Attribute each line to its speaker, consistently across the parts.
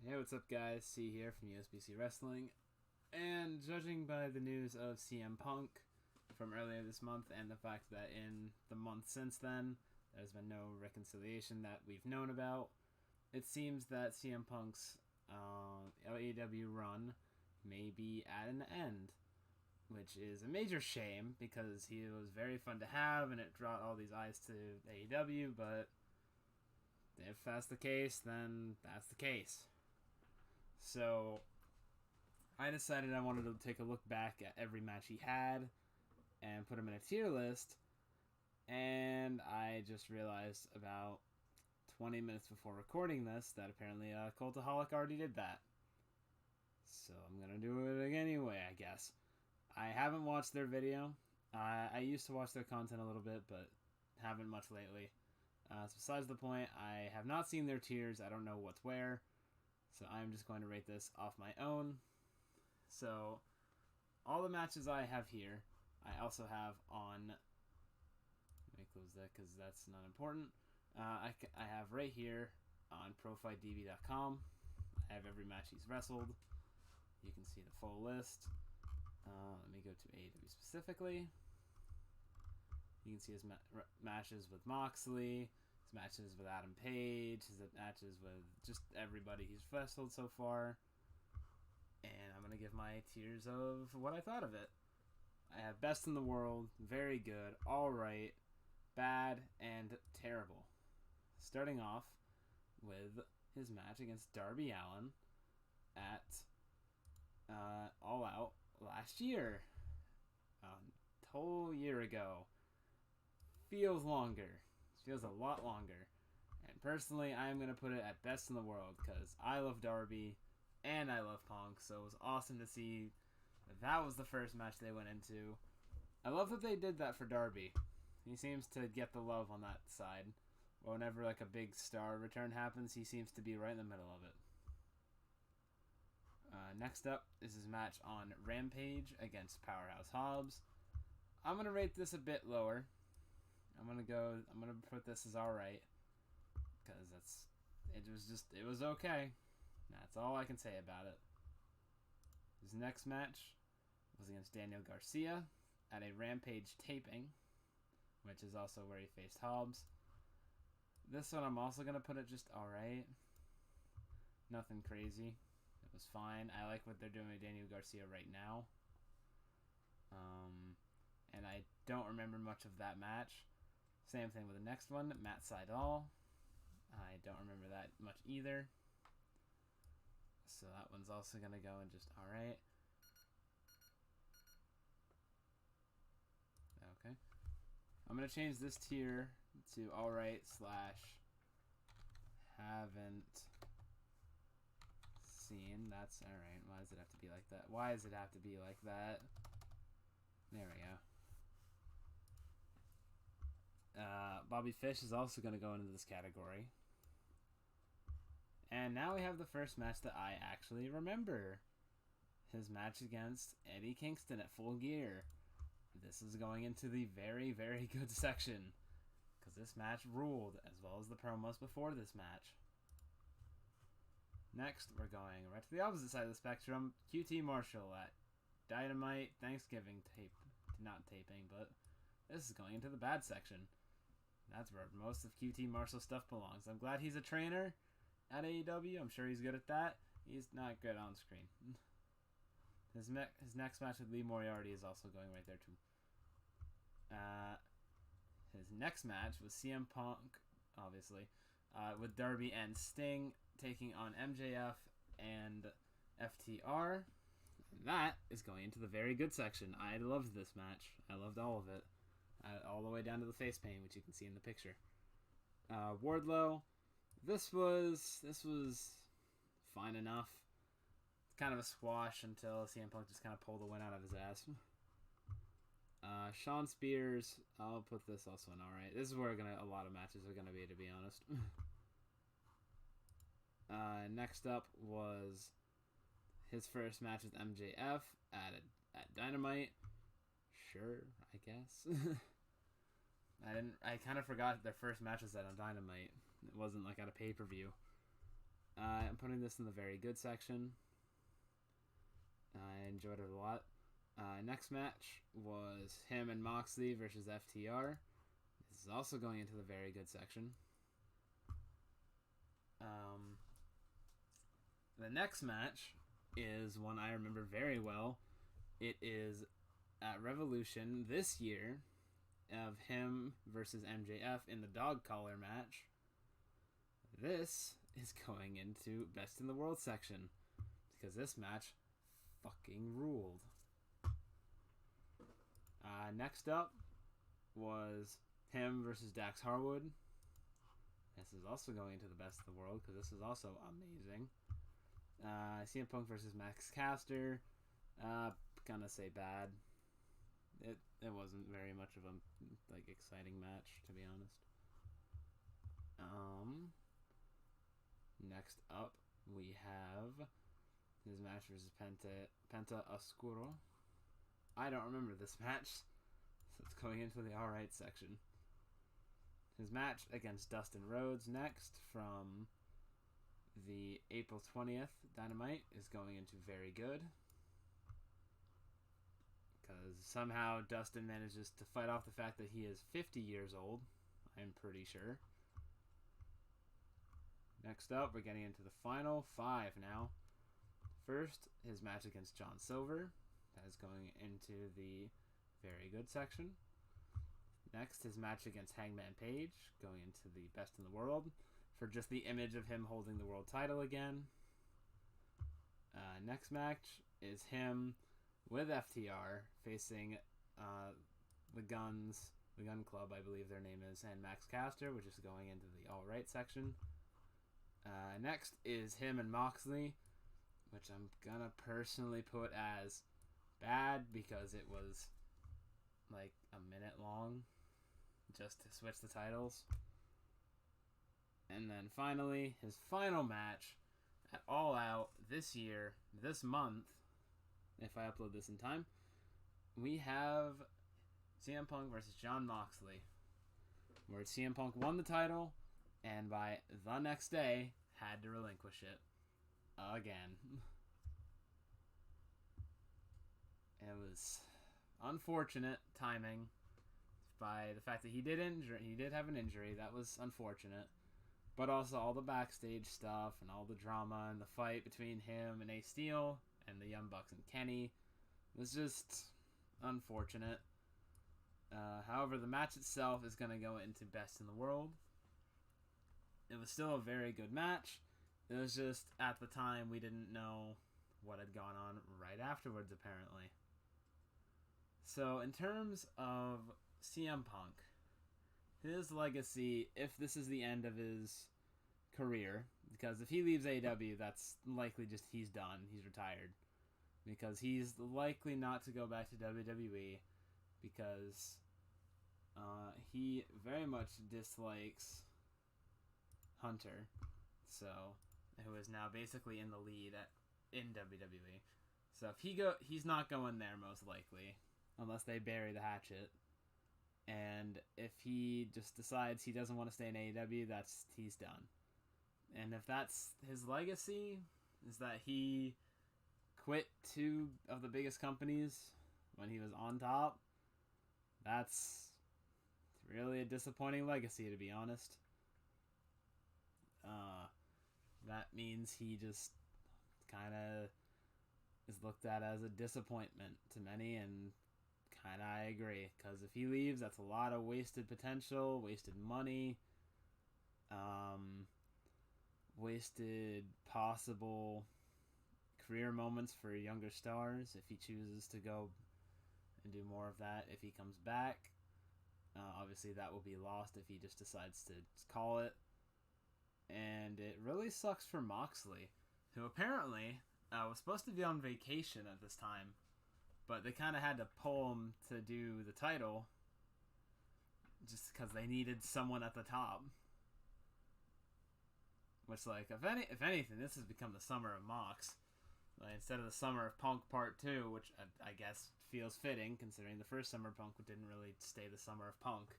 Speaker 1: Hey, what's up, guys? C here from USBC Wrestling. And judging by the news of CM Punk from earlier this month and the fact that in the month since then, there's been no reconciliation that we've known about, it seems that CM Punk's AEW run may be at an end, which is a major shame because he was very fun to have and it brought all these eyes to AEW, but if that's the case, then that's the case. So I decided I wanted to take a look back at every match he had and put him in a tier list, and I just realized about 20 minutes before recording this that apparently Cultaholic already did that. So I'm going to do it again anyway, I guess. I haven't watched their video. I used to watch their content a little bit, but haven't much lately. So besides the point, I have not seen their tiers. I don't know what's where. So I'm just going to rate this off my own. So all the matches I have here, I also have on... Let me close that because that's not important. I have right here on ProFightDB.com. I have every match he's wrestled. You can see the full list. Let me go to AEW specifically. You can see his matches with Moxley, his matches with Adam Page, his matches with just everybody he's wrestled so far. And I'm going to give my tiers of what I thought of it. I have Best in the World, very good, alright, bad, and terrible. Starting off with his match against Darby Allin at All Out last year. A whole year ago. Feels longer. Feels a lot longer. And personally, I'm going to put it at Best in the World because I love Darby and I love Punk, so it was awesome to see that was the first match they went into. I love that they did that for Darby. He seems to get the love on that side. Whenever like a big star return happens, he seems to be right in the middle of it. Next up is his match on Rampage against Powerhouse Hobbs. I'm going to rate this a bit lower. I'm gonna put this as alright because it was okay. That's all I can say about it. His next match was against Daniel Garcia at a Rampage taping, which is also where he faced Hobbs. This one I'm also gonna put it just alright. Nothing crazy. It was fine. I like what they're doing with Daniel Garcia right now. And I don't remember much of that match. Same thing with the next one, Matt Sydal. I don't remember that much either. So that one's also going to go in just alright. Okay. I'm going to change this tier to alright / haven't seen. That's alright. Why does it have to be like that? Why does it have to be like that? There we go. Bobby Fish is also going to go into this category. And now we have the first match that I actually remember. His match against Eddie Kingston at Full Gear. This is going into the very, very good section. Because this match ruled, as well as the promos before this match. Next, we're going right to the opposite side of the spectrum. QT Marshall at Dynamite Thanksgiving not taping, but this is going into the bad section. That's where most of QT Marshall stuff belongs. I'm glad he's a trainer at AEW. I'm sure he's good at that. He's not good on screen. His next match with Lee Moriarty is also going right there too. His next match was CM Punk, obviously, with Darby and Sting taking on MJF and FTR. And that is going into the very good section. I loved this match. I loved all of it. All the way down to the face paint, which you can see in the picture. Wardlow, this was fine enough. It's kind of a squash until CM Punk just kind of pulled the wind out of his ass. Sean Spears, I'll put this also in alright. This is where a lot of matches are gonna be, to be honest. Next up was his first match with MJF at Dynamite. Sure, I guess. I kind of forgot their first match was at on Dynamite. It wasn't like at a pay-per-view. I'm putting this in the very good section. I enjoyed it a lot. Next match was him and Moxley versus FTR. This is also going into the very good section. The next match is one I remember very well. It is at Revolution this year of him versus MJF in the dog collar match. This is going into Best in the World section because this match fucking ruled. Next up was him versus Dax Harwood. This is also going into the Best of the World because this is also amazing. CM Punk versus Max Caster. Gonna say bad. It wasn't very much of a exciting match, to be honest. Next up we have his match versus Penta Oscuro. I don't remember this match, so it's going into the alright section. His match against Dustin Rhodes next from the April 20th Dynamite is going into very good. Because somehow Dustin manages to fight off the fact that he is 50 years old, I'm pretty sure. Next up, we're getting into the final 5 now. First, his match against John Silver. That is going into the very good section. Next, his match against Hangman Page, going into the Best in the World, for just the image of him holding the world title again. Next match is him with FTR facing the Gun Club, I believe their name is, and Max Caster, which is going into the alright section. Next is him and Moxley, which I'm gonna personally put as bad because it was like a minute long just to switch the titles. And then finally, his final match at All Out this year, this month, if I upload this in time, we have CM Punk versus Jon Moxley, where CM Punk won the title and by the next day had to relinquish it again. It was unfortunate timing by the fact that he did have an injury. That was unfortunate. But also all the backstage stuff and all the drama and the fight between him and Ace Steel and the Young Bucks and Kenny was just unfortunate. However, the match itself is going to go into Best in the World. It was still a very good match. It was just, at the time, we didn't know what had gone on right afterwards, apparently. So, in terms of CM Punk, his legacy, if this is the end of his career, because if he leaves AEW, that's likely just he's done, he's retired. Because he's likely not to go back to WWE, because he very much dislikes Hunter, who is now basically in the lead in WWE. So if he's not going there most likely, unless they bury the hatchet. And if he just decides he doesn't want to stay in AEW, he's done. And if that's his legacy, is that he quit 2 of the biggest companies when he was on top, that's really a disappointing legacy, to be honest. That means he just kind of is looked at as a disappointment to many, and kind of I agree, because if he leaves, that's a lot of wasted potential, wasted money, wasted possible career moments for younger stars if he chooses to go and do more of that. If he comes back, obviously that will be lost if he just decides to call it. And it really sucks for Moxley, who apparently was supposed to be on vacation at this time, but they kind of had to pull him to do the title just because they needed someone at the top. Which, if anything, this has become the summer of Mox. Instead of the summer of Punk Part 2, which I guess feels fitting, considering the first summer of Punk didn't really stay the summer of Punk.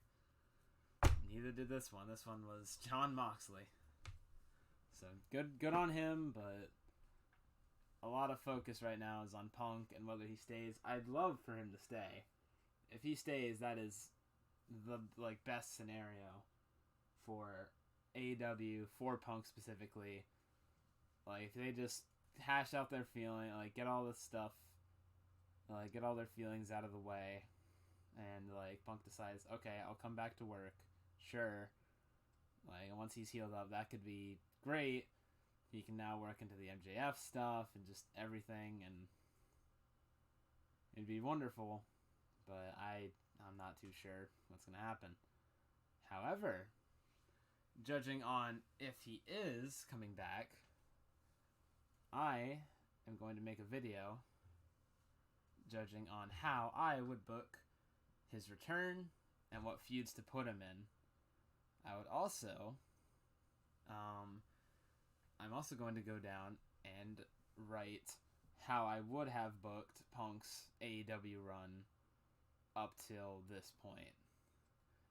Speaker 1: Neither did this one. This one was Jon Moxley. So good on him, but a lot of focus right now is on Punk and whether he stays. I'd love for him to stay. If he stays, that is the best scenario for AEW, for Punk specifically. Like, if they just hash out their feeling, like, get all this stuff, like, get all their feelings out of the way, and, like, Punk decides, okay, I'll come back to work, sure. Like, once he's healed up, that could be great. He can now work into the MJF stuff and just everything, and it'd be wonderful, but I'm not too sure what's going to happen. However, judging on if he is coming back, I am going to make a video judging on how I would book his return and what feuds to put him in. I would also, I'm also going to go down and write how I would have booked Punk's AEW run up till this point.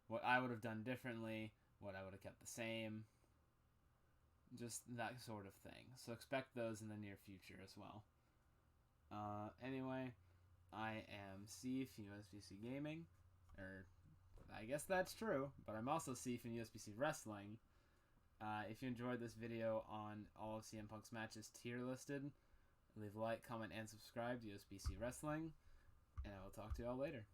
Speaker 1: What I would have done differently, what I would have kept the same, just that sort of thing. So expect those in the near future as well. Anyway, I am Steve from USBC Gaming, or I guess that's true, but I'm also Steve from USBC Wrestling. If you enjoyed this video on all of CM Punk's matches tier listed, leave a like, comment, and subscribe to USBC Wrestling, and I will talk to you all later.